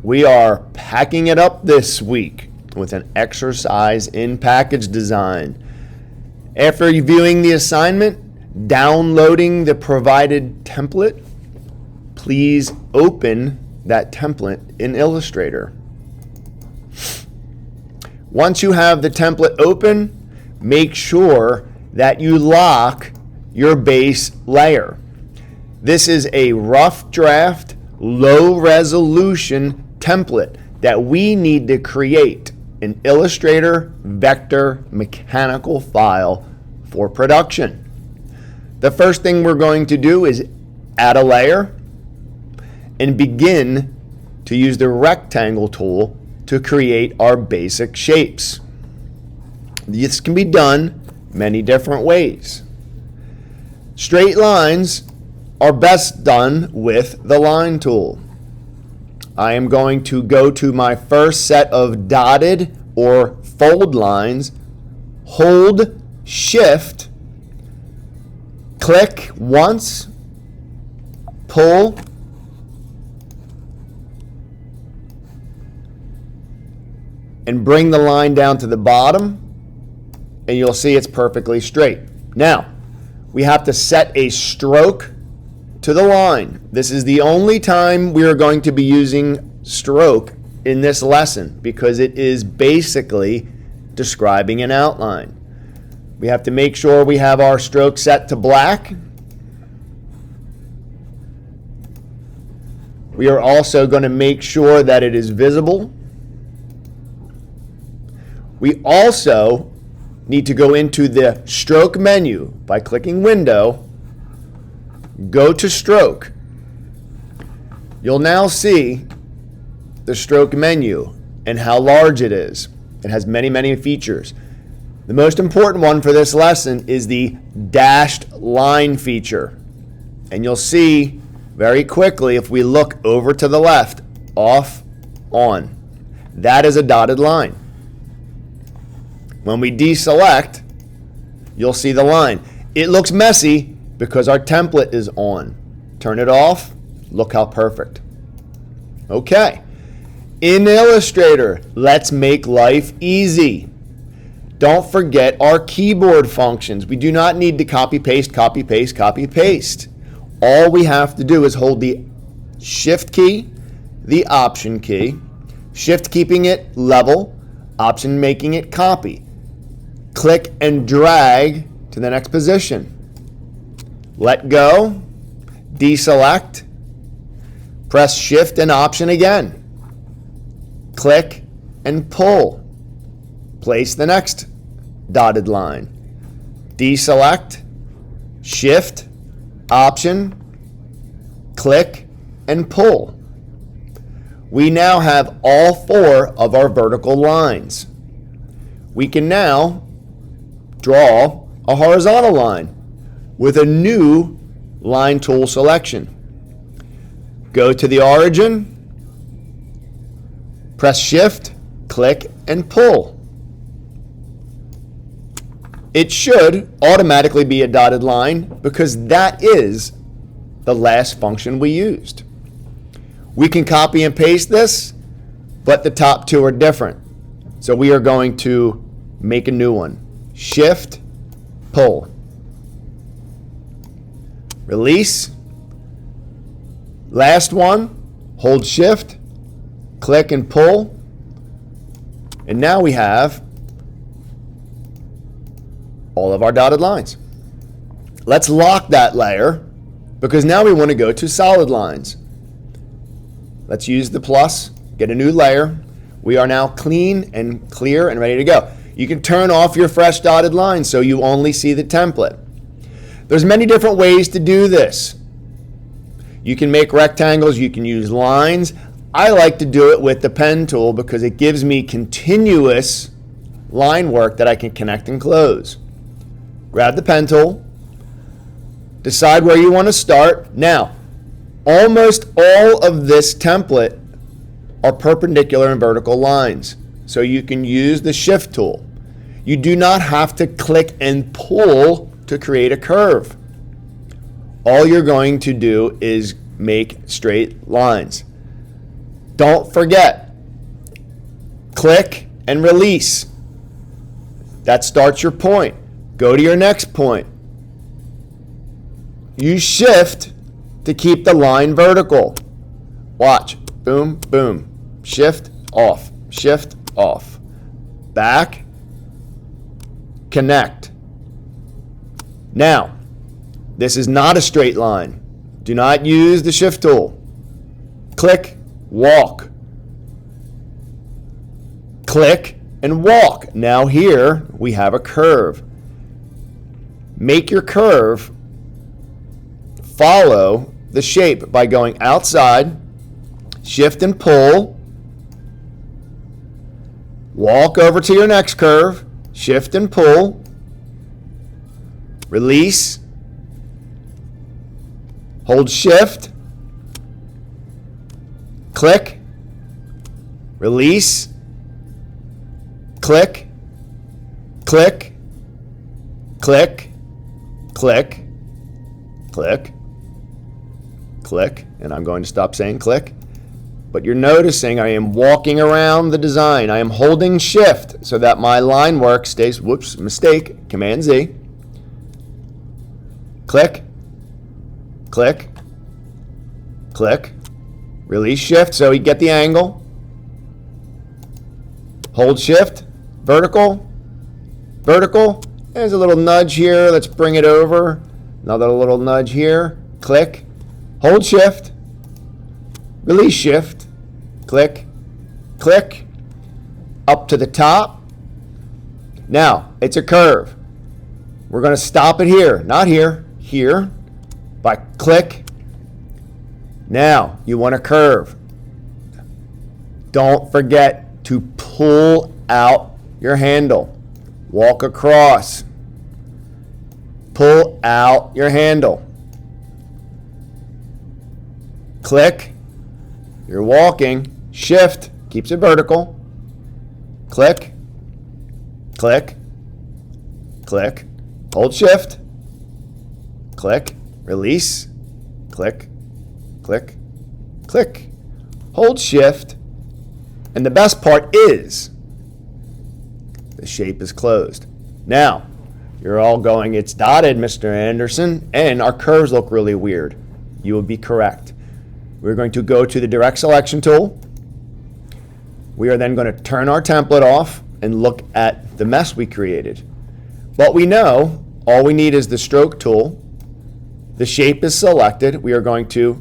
we are packing it up this week with an exercise in package design. After reviewing the assignment, downloading the provided template, please open that template in Illustrator. Once you have the template open, make sure that you lock your base layer. This is a rough draft, low resolution template that we need to create an Illustrator vector mechanical file for production. The first thing we're going to do is add a layer and begin to use the rectangle tool to create our basic shapes. This can be done many different ways. Straight lines are best done with the line tool. I am going to go to my first set of dotted or fold lines, hold Shift, click once, pull, and bring the line down to the bottom, and you'll see it's perfectly straight. Now, we have to set a stroke to the line. This is the only time we are going to be using stroke in this lesson because it is basically describing an outline. We have to make sure we have our stroke set to black. We are also going to make sure that it is visible. We also need to go into the stroke menu by clicking Window, go to Stroke. You'll now see the stroke menu and how large it is. It has many, many features. The most important one for this lesson is the dashed line feature. And you'll see very quickly if we look over to the left, off, on. That is a dotted line. When we deselect, you'll see the line. It looks messy because our template is on. Turn it off. Look how perfect. Okay. In Illustrator, let's make life easy. Don't forget our keyboard functions. We do not need to copy, paste, copy, paste, copy, paste. All we have to do is hold the Shift key, the Option key, Shift keeping it level, Option making it copy. Click and drag to the next position. Let go, deselect, press Shift and Option again. Click and pull. Place the next dotted line. Deselect, Shift, Option, click, and pull. We now have all four of our vertical lines. We can now draw a horizontal line with a new line tool selection. Go to the origin, press Shift, click, and pull. It should automatically be a dotted line because that is the last function we used. We can copy and paste this, but the top two are different. So we are going to make a new one. Shift, pull. Release. Last one, hold Shift, click and pull. And now we have all of our dotted lines. Let's lock that layer because now we want to go to solid lines. Let's use the plus, get a new layer. We are now clean and clear and ready to go. You can turn off your fresh dotted lines so you only see the template. There's many different ways to do this. You can make rectangles, you can use lines. I like to do it with the pen tool because it gives me continuous line work that I can connect and close. Grab the pen tool, decide where you want to start. Now, almost all of this template are perpendicular and vertical lines, so you can use the Shift tool. You do not have to click and pull to create a curve. All you're going to do is make straight lines. Don't forget, click and release. That starts your point. Go to your next point. Use shift to keep the line vertical. Watch. Boom, boom. Shift, off. Shift, off. Back. Connect. Now, this is not a straight line. Do not use the shift tool. Click, walk. Click and walk. Now here we have a curve. Make your curve follow the shape by going outside, shift and pull, walk over to your next curve, shift and pull, release, hold shift, click, release, click, click, click, click, click, click, and I'm going to stop saying click. But you're noticing I am walking around the design. I am holding shift so that my line work stays, whoops, mistake, Command Z. Click, click, click, release shift so you get the angle. Hold shift, vertical, vertical. There's a little nudge here. Let's bring it over. Another little nudge here. Click, hold shift, release shift, click, click, up to the top. Now, it's a curve. We're going to stop it here, not here, here, by click. Now, you want a curve. Don't forget to pull out your handle. Walk across. Pull out your handle. Click. You're walking. Shift keeps it vertical. Click. Click. Click. Hold shift. Click. Release. Click. Click. Click. Hold shift. And the best part is the shape is closed. Now, you're all going, it's dotted, Mr. Anderson, and our curves look really weird. You will be correct. We're going to go to the direct selection tool. We are then going to turn our template off and look at the mess we created. But we know all we need is the stroke tool. The shape is selected. We are going to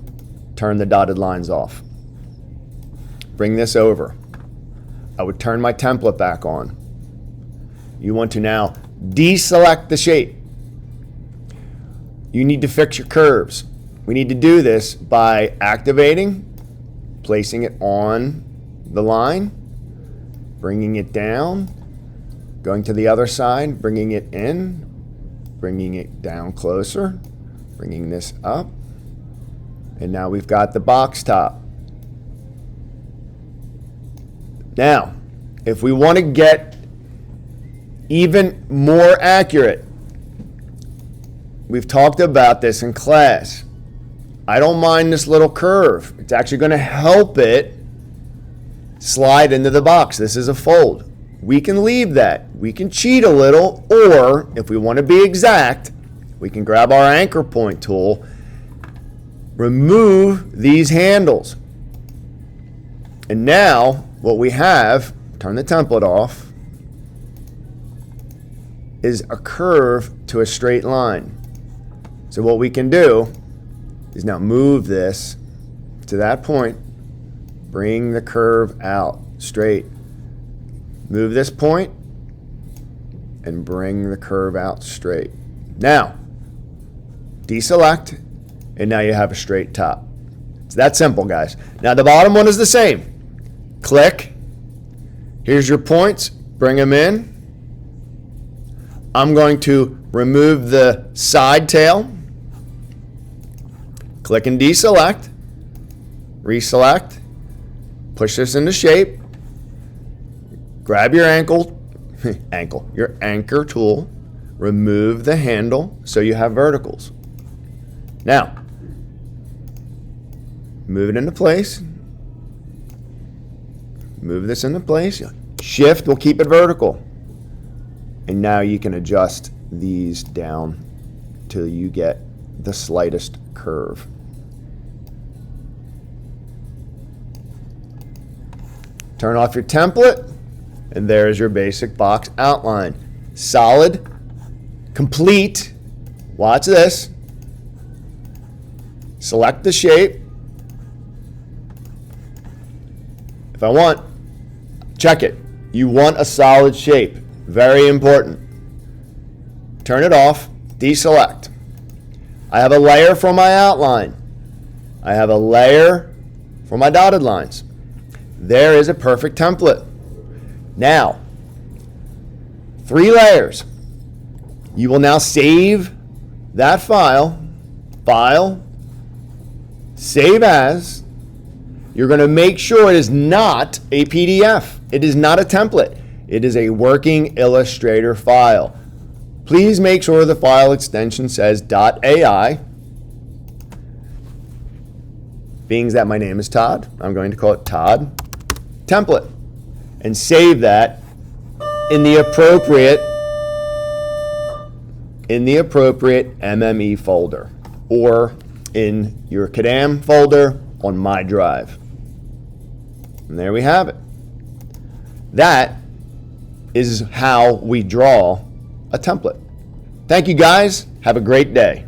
turn the dotted lines off. Bring this over. I would turn my template back on. You want to now deselect the shape. You need to fix your curves. We need to do this by activating, placing it on the line, bringing it down, going to the other side, bringing it in, bringing it down closer, bringing this up, and now we've got the box top. Now, if we want to get even more accurate, we've talked about this in class. I don't mind this little curve. It's actually going to help it slide into the box. This is a fold. We can leave that. We can cheat a little, or if we want to be exact, we can grab our anchor point tool, remove these handles. And now what we have, turn the template off, is a curve to a straight line. So what we can do is now move this to that point, bring the curve out straight. Move this point and bring the curve out straight. Now, deselect, and now you have a straight top. It's that simple, guys. Now the bottom one is the same. Click. Here's your points. Bring them in. I'm going to remove the side tail. Click and deselect. Reselect. Push this into shape. Grab your your anchor tool. Remove the handle so you have verticals. Now, move it into place. Move this into place. Shift will keep it vertical. And now you can adjust these down till you get the slightest curve. Turn off your template, and there's your basic box outline. Solid, complete. Watch this. Select the shape. If I want, check it. You want a solid shape. Very important. Turn it off. Deselect. I have a layer for my outline. I have a layer for my dotted lines. There is a perfect template. Now, 3 layers. You will now save that file. File. Save as. You're going to make sure it is not a PDF. It is not a template. It is a working Illustrator file. Please make sure the file extension says .ai. Being that my name is Todd, I'm going to call it Todd Template. And save that in the appropriate MME folder or in your Kadam folder on my drive. And there we have it. That is how we draw a template. Thank you guys. Have a great day.